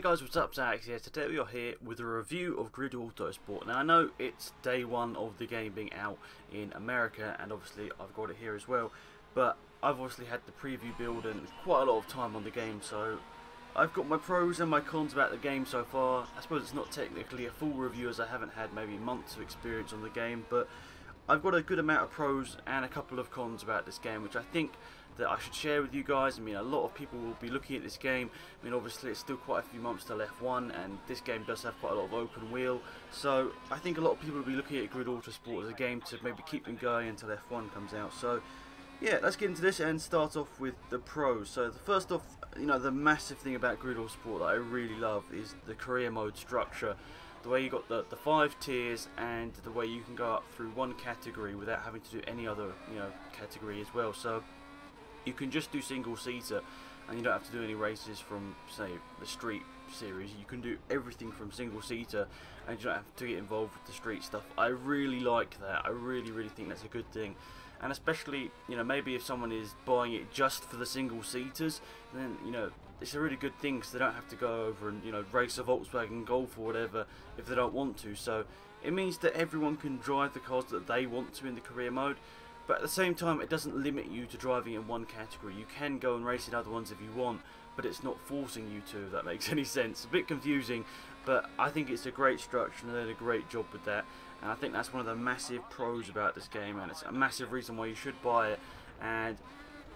Hey guys, what's up? Alex here. Today we are here with a review of Grid Autosport. Now I know it's day one of the game being out in America, and obviously I've got it here as well, but I've obviously had the preview build and quite a lot of time on the game, so I've got my pros and my cons about the game so far. I suppose it's not technically a full review as I haven't had maybe months of experience on the game, but I've got a good amount of pros and a couple of cons about this game, which I think that I should share with you guys. I mean, a lot of people will be looking at this game. I mean, obviously it's still quite a few months till F1, and this game does have quite a lot of open wheel, so I think a lot of people will be looking at Grid Autosport as a game to maybe keep them going until F1 comes out. So yeah, let's get into this and start off with the pros. So the first off, you know, the massive thing about Grid Autosport that I really love is the career mode structure. The way you got the 5 tiers, and the way you can go up through one category without having to do any other, you know, category as well. So you can just do single seater, and you don't have to do any races from, say, the street series. You can do everything from single seater, and you don't have to get involved with the street stuff. I really like that. I really think that's a good thing. And especially, you know, maybe if someone is buying it just for the single seaters, then, you know, it's a really good thing because they don't have to go over and, you know, race a Volkswagen Golf or whatever if they don't want to. So it means that everyone can drive the cars that they want to in the career mode, but at the same time it doesn't limit you to driving in one category. You can go and race in other ones if you want, but it's not forcing you to, if that makes any sense. A bit confusing, but I think it's a great structure and they did a great job with that. And I think that's one of the massive pros about this game, and it's a massive reason why you should buy it. And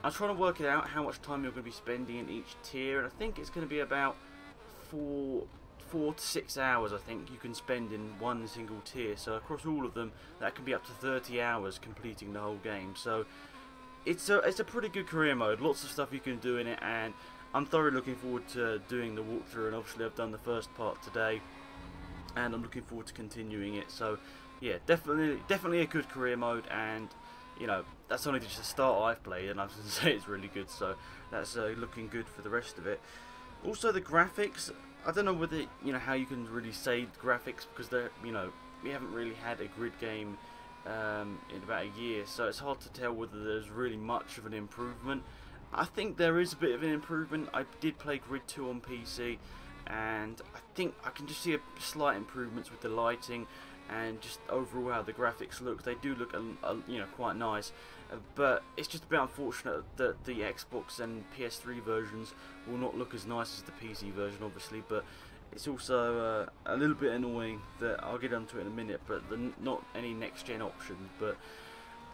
I'm trying to work it out how much time you're going to be spending in each tier, and I think it's going to be about 4 to 6 hours I think you can spend in one single tier. So across all of them, that can be up to 30 hours completing the whole game. So it's a pretty good career mode, lots of stuff you can do in it, and I'm thoroughly looking forward to doing the walkthrough. And obviously I've done the first part today, and I'm looking forward to continuing it. So yeah, definitely a good career mode, and you know, that's only just the start I've played, and I was going to say it's really good, so that's looking good for the rest of it. Also the graphics, I don't know whether, you know, how you can really say graphics, because they're, you know, we haven't really had a grid game in about a year, so it's hard to tell whether there's really much of an improvement. I think there is a bit of an improvement. I did play Grid 2 on PC, and I think I can just see a slight improvements with the lighting and just overall how the graphics look. They do look, you know, quite nice, but it's just a bit unfortunate that the Xbox and PS3 versions will not look as nice as the PC version, obviously. But it's also a little bit annoying that I'll get onto it in a minute, but not any next gen options. But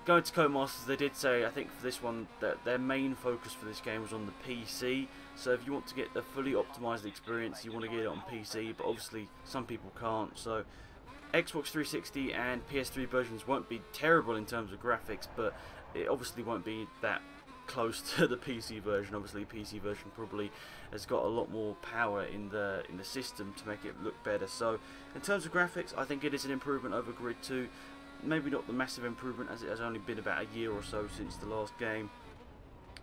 going to Codemasters, they did say, I think for this one, that their main focus for this game was on the PC. So if you want to get the fully optimized experience, you want to get it on PC, but obviously some people can't. So Xbox 360 and PS3 versions won't be terrible in terms of graphics, but it obviously won't be that close to the PC version. Obviously the PC version probably has got a lot more power in the system to make it look better. So in terms of graphics, I think it is an improvement over Grid 2. Maybe not the massive improvement, as it has only been about a year or so since the last game,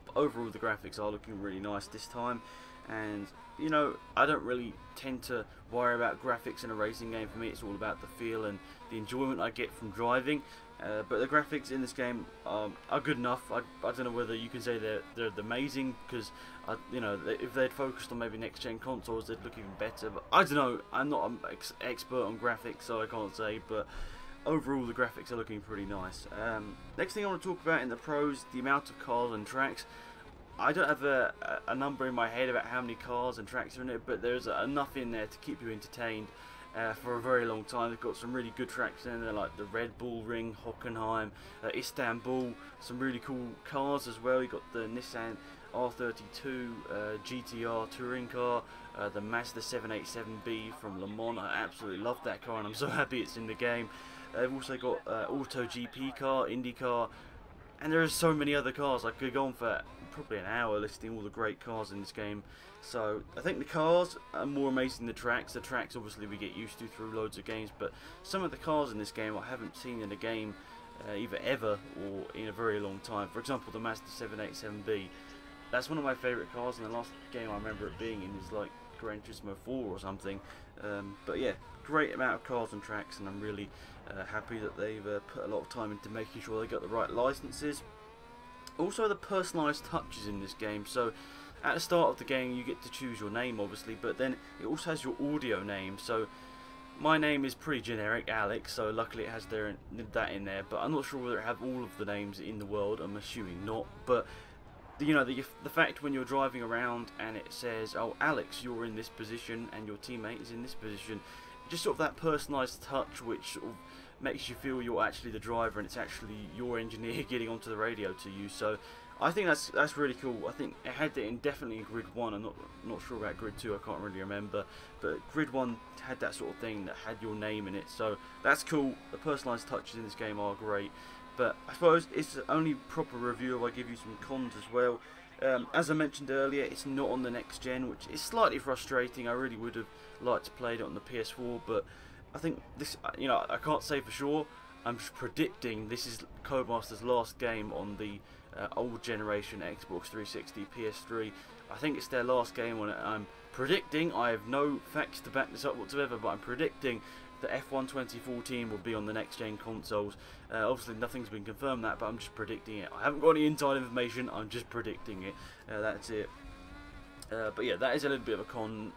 but overall the graphics are looking really nice this time. And you know, I don't really tend to worry about graphics in a racing game. For me, it's all about the feel and the enjoyment I get from driving. But the graphics in this game are good enough. I don't know whether you can say they're amazing, because you know, if they'd focused on maybe next gen consoles, they'd look even better. But I don't know. I'm not an expert on graphics, so I can't say. But overall, the graphics are looking pretty nice. Next thing I want to talk about in the pros, the amount of cars and tracks. I don't have a number in my head about how many cars and tracks are in it, but there's enough in there to keep you entertained for a very long time. They've got some really good tracks in there, like the Red Bull Ring, Hockenheim, Istanbul, some really cool cars as well. You've got the Nissan R32 GTR touring car, the Mazda 787B from Le Mans. I absolutely love that car, and I'm so happy it's in the game. They've also got Auto GP car, IndyCar, and there are so many other cars. I could go on for probably an hour listing all the great cars in this game. So I think the cars are more amazing than the tracks. The tracks obviously we get used to through loads of games, but some of the cars in this game I haven't seen in a game either ever or in a very long time. For example, the Mazda 787B. That's one of my favourite cars, and the last game I remember it being in was like Gran Turismo 4 or something. But yeah, great amount of cars and tracks, and I'm really happy that they've put a lot of time into making sure they got the right licenses. Also the personalised touches in this game. So at the start of the game you get to choose your name obviously, but then it also has your audio name. So my name is pretty generic, Alex, so luckily it has that in there, but I'm not sure whether it have all of the names in the world. I'm assuming not, but you know, the fact when you're driving around and it says, oh Alex, you're in this position and your teammate is in this position, just sort of that personalised touch which sort of makes you feel you're actually the driver and it's actually your engineer getting onto the radio to you. So I think that's really cool. I think it had it definitely in Grid 1. I'm not sure about Grid 2. I can't really remember, but Grid 1 had that sort of thing that had your name in it. So that's cool. The personalised touches in this game are great. But I suppose it's the only proper review if I give you some cons as well. As I mentioned earlier, it's not on the next gen, which is slightly frustrating. I really would have liked to play it on the PS4, but I think this, you know, I can't say for sure. I'm just predicting this is Codemaster's last game on the old generation Xbox 360, PS3. I think it's their last game on it. I'm predicting, I have no facts to back this up whatsoever, but I'm predicting that F1 2014 will be on the next gen consoles. Obviously nothing's been confirmed that, but I'm just predicting it. I haven't got any inside information, I'm just predicting it. That's it. But yeah, that is a little bit of a con.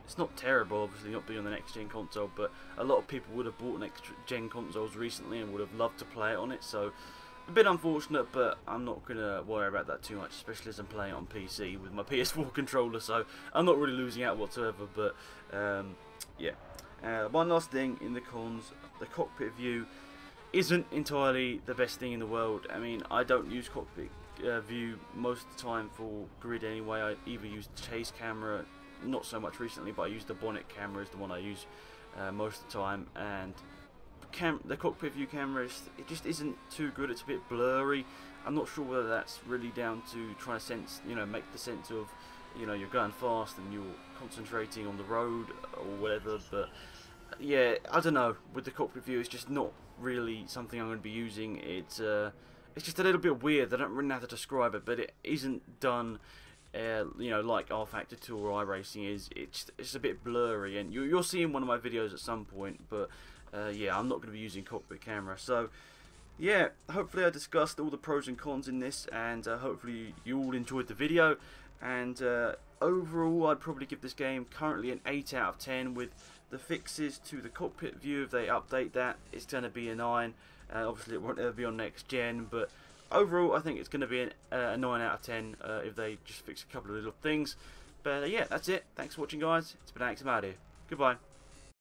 It's not terrible, obviously, not being on the next gen console, but a lot of people would have bought next gen consoles recently and would have loved to play it on it, so a bit unfortunate, but I'm not going to worry about that too much, especially as I'm playing on PC with my PS4 controller, so I'm not really losing out whatsoever. But yeah. One last thing in the cons, the cockpit view isn't entirely the best thing in the world. I mean, I don't use cockpit view most of the time for grid anyway. I either use the chase camera, not so much recently, but I use the bonnet camera is the one I use most of the time, and the cockpit view camera, it just isn't too good. It's a bit blurry. I'm not sure whether that's really down to trying to sense, you know, make the sense of, you know, you're going fast and you're concentrating on the road or whatever, but yeah, I don't know, with the cockpit view it's just not really something I'm going to be using. It's just a little bit weird. I don't really know how to describe it, but it isn't done you know, like R Factor 2 or iRacing is. It's a bit blurry, and you'll see in one of my videos at some point, but yeah, I'm not going to be using cockpit camera. So yeah, hopefully I discussed all the pros and cons in this, and hopefully you all enjoyed the video. And overall, I'd probably give this game currently an 8 out of 10. With the fixes to the cockpit view, if they update that, it's going to be a 9. Obviously, it won't ever be on next gen, but overall, I think it's going to be a 9 out of 10 if they just fix a couple of little things. But yeah, that's it. Thanks for watching, guys. It's been Alex. I'm out here. Goodbye.